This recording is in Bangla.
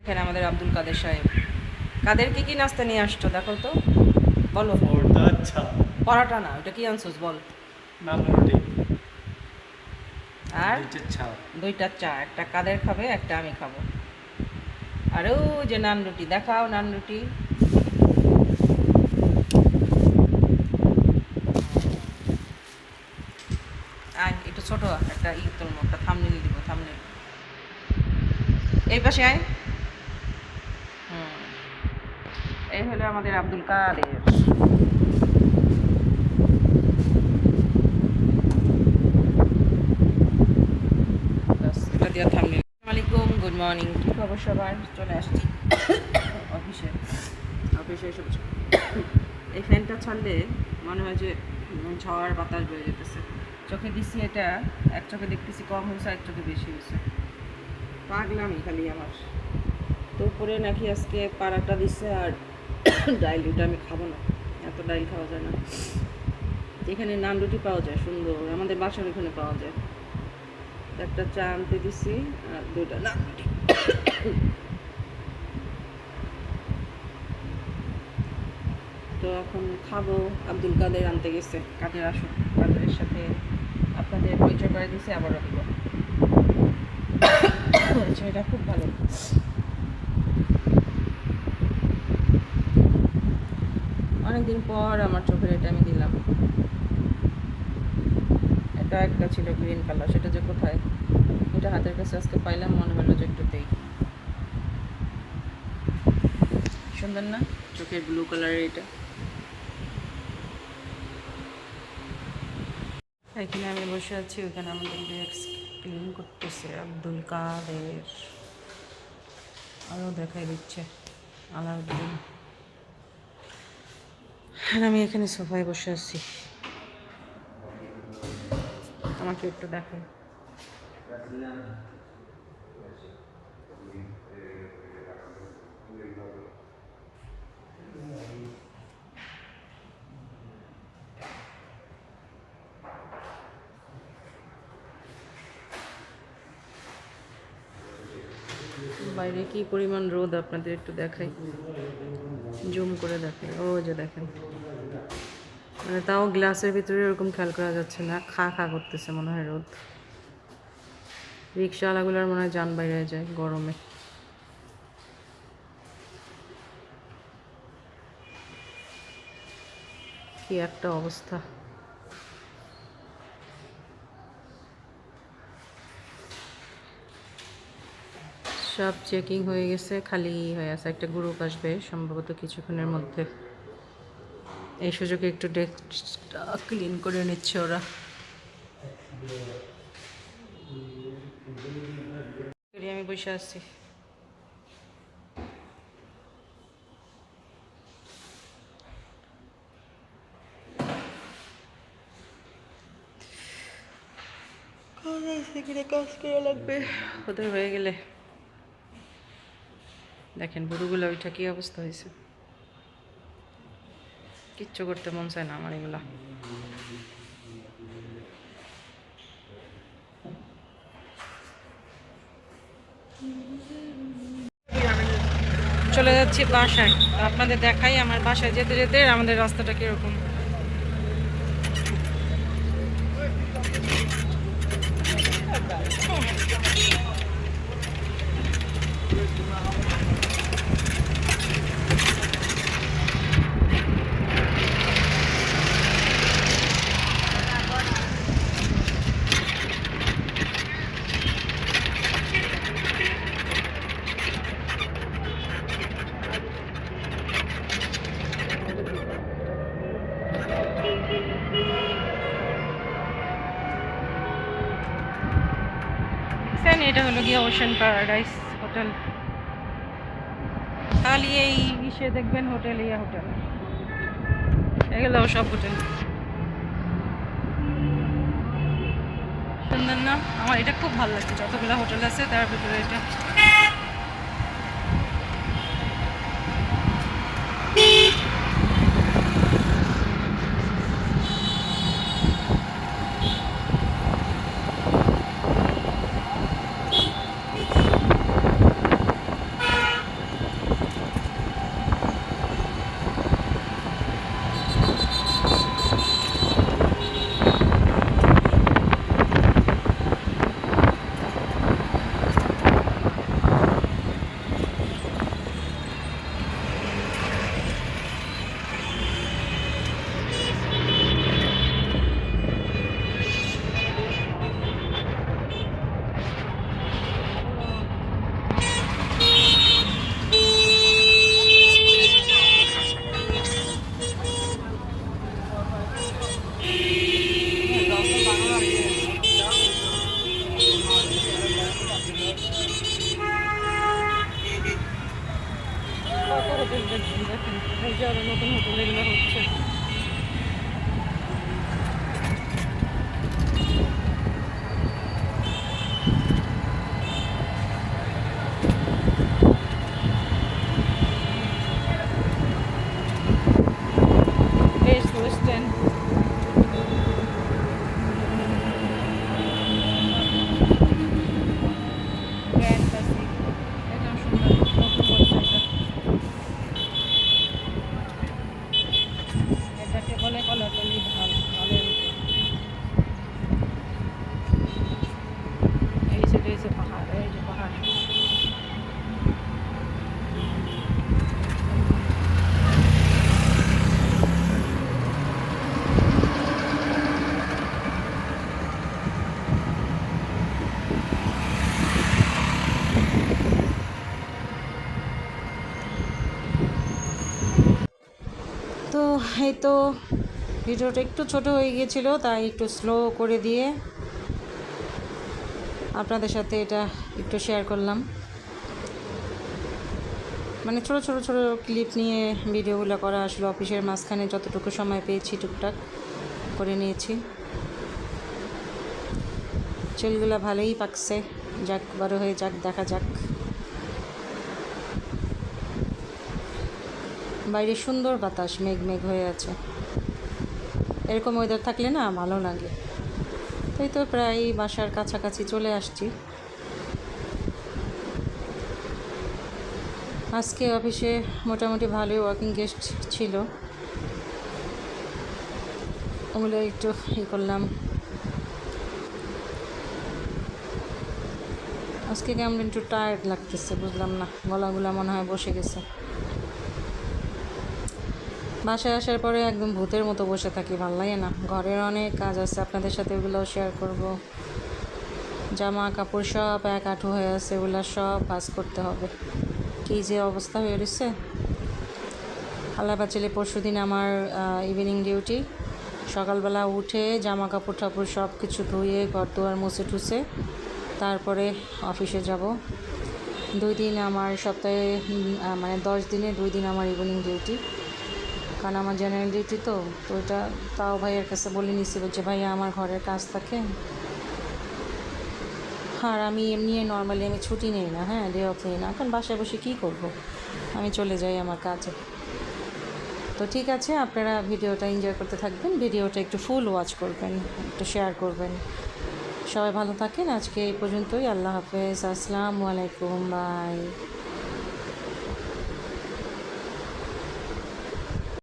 এখানে আমাদের আব্দুল কাদের সাহেব। কাদের কি নাস্তা নিয়ে আসছো দেখো তো, বলো। ওটা আচ্ছা। পরাটা না, ওটা কি আনছোস বল। নান রুটি আর দুইটা চা। দুইটা চা, একটা কাদের খাবে, একটা আমি খাবো। আর ও যে নান রুটি, দেখাও নান রুটি। আয় একটু ছোট একটা তোর একটা থামনেল দিব, থামনেল। এই পাশে আয়। হুম, এই হলো আমাদের আব্দুল কাদের। ব্যাস, এটা দিয়ে থামনেল। আসসালামু আলাইকুম, গুড মর্নিং, কী খবর সবার? চলে আসছি অফিসে এসে বসে। এই ফ্যানটা ছাড়লে মনে হয় যে ঝড় বাতাস বয়ে যেতেছে। চোখে দিচ্ছি এটা, এক চোখে দেখতেছি কম হয়েছে, এক চোখে বেশি হয়েছে। পাগলামি খালি আমার। তো উপরে নাকি আজকে পাড়াটা দিচ্ছে আর ডাইল, ওটা আমি খাবো না, এত ডাইল খাওয়া যায় না। এখানে নান রুটি পাওয়া যায় সুন্দর, আমাদের বাসার ওখানে পাওয়া যায়। একটা চা আনতে দিছি আর দুইটা নান রুটি। তো এখন খাবো। আব্দুল কাদের আনতে গেছে, কাদের আসুন, কাদের সাথে আপনাদের পরিচয় করে দিছে, আবারও দিব। এটা খুব ভালো। অনেকদিন পর আমার চোখের এটা আমি দিলাম। এটা একটা ছিল গ্রিন কালার, সেটা যে কোথায়, এটা হাতের কাছে আজকে পাইলাম, মনে হলো যে একটু দেই। সুন্দর না চোখের ব্লু কালারের এটা? এখানে আমি বসে আছি, ওখানে আমাদের ডেস্ক ক্লিন করতেছে আব্দুল কাদের। আরও দেখাই দিচ্ছে আলাউদ্দিন। আর আমি এখানে সোফায় বসে আছি। আমাকে একটু দেখাই। বাইরে কি পরিমাণ রোদ আপনাদের একটু দেখাই, জুম করে দেখেন। ও যে দেখেন, মানে তাও গ্লাসের ভিতরে এরকম খেয়াল করা যাচ্ছে না, খা খা করতেছে মনে হয় রোদ। রিক্সাওয়ালাগুলোর মনে হয় যান বাইরে যায় গরমে। কি একটা অবস্থা। সব চেকিং হয়ে গেছে, খালি হয়ে আছে। একটা গ্রুপ আসবে সম্ভবত কিছুক্ষণের মধ্যে। এই সুযোগে একটু ডেস্কটা ক্লিন করে নিচ্ছে ওরা। আমি বসে আছি। কাজ করা লাগবে ওদের হয়ে গেলে। দেখেন বুড়োগুলো ওইটা কি অবস্থা হয়েছে, কিচ্ছু করতে মন চায় না আমার এগুলা। চলে যাচ্ছি বাসায়, আপনাদের দেখাই আমার বাসায় যেতে যেতে আমাদের রাস্তাটা কিরকম। এটা হলো গিয়ে ওশান প্যারাডাইস হোটেল। খালি এই ইসে দেখবেন হোটেল, ইয়া হোটেল, এগুলো সব হোটেল। সুন্দর না? আমার এটা খুব ভালো লাগছে, যতগুলো হোটেল আছে তার ভিতরে এটা। হোটেল দেখবেন, দেখেন এই যে আরো নতুন হোটেল এগুলো হচ্ছে। বেস্ট ওয়েস্টার্ন গ্র্যান্ড প্যাসিফিক, একদম সুন্দর নতুন করছে এটাকে বলে কলাতলি ঢাল, ঢালের উপর। এই সাইডে এই যে পাহাড়, এই যে পাহাড়। তো এই তো ভিডিওটা একটু ছোট হয়ে গিয়েছিল, তাই একটু স্লো করে দিয়ে আপনাদের সাথে এটা একটু শেয়ার করলাম। মানে ছোট ছোট ছোট ক্লিপ নিয়ে ভিডিওগুলো করা আসলে অফিসের মাঝখানে যতটুকু সময় পেয়েছি টুকটাক করে নিয়েছি। চুলগুলো ভালোই পাকছে, যাক বড় হয়ে যাক, দেখা যাক। বাইরে সুন্দর বাতাস, মেঘ মেঘ হয়ে আছে। এরকম ওয়েদার থাকলে না ভালো লাগে। তাই তো প্রায় বাসার কাছাকাছি চলে আসছি। আজকে অফিসে মোটামুটি ভালোই ওয়ার্কিং গেস্ট ছিল, ওগুলো একটু করলাম। আজকে কেমন একটু টায়ার্ড লাগতেছে, বুঝলাম না, গলাগুলা মনে হয় বসে গেছে। বাসায় আসার পরে একদম ভূতের মতো বসে থাকি, ভালো লাগে না। ঘরের অনেক কাজ আছে, আপনাদের সাথে ওগুলোও শেয়ার করব। জামা কাপড় সব এক আঁটু হয়ে আছে, ওগুলো সব ভাঁজ করতে হবে। কী যে অবস্থা হয়ে রয়েছে। আল্লাহ বাঁচালে পরশু দিন আমার ইভিনিং ডিউটি। সকালবেলা উঠে জামা কাপড় টাপড় সব কিছু ধুয়ে ঘর দুয়ার মুছে টুছে তারপরে অফিসে যাব। 2 দিন আমার সপ্তাহে, মানে 10 দিনে 2 দিন আমার ইভিনিং ডিউটি, কারণ আমার জেনারেল ডিউটি। তো এটা তাও ভাইয়ের কাছে বলে নিছি, বলছে ভাইয়া আমার ঘরের কাজ থাকে। আর আমি এমনি নর্মালি আমি ছুটি নিই না, হ্যাঁ, ডে অফ নিই না, কারণ বাসায় বসে কী করব, আমি চলে যাই আমার কাজে। তো ঠিক আছে, আপনারা ভিডিওটা এনজয় করতে থাকবেন, ভিডিওটা একটু ফুল ওয়াচ করবেন, একটু শেয়ার করবেন। সবাই ভালো থাকেন, আজকে এই পর্যন্তই। আল্লাহ হাফেজ, আসসালামু আলাইকুম, বাই।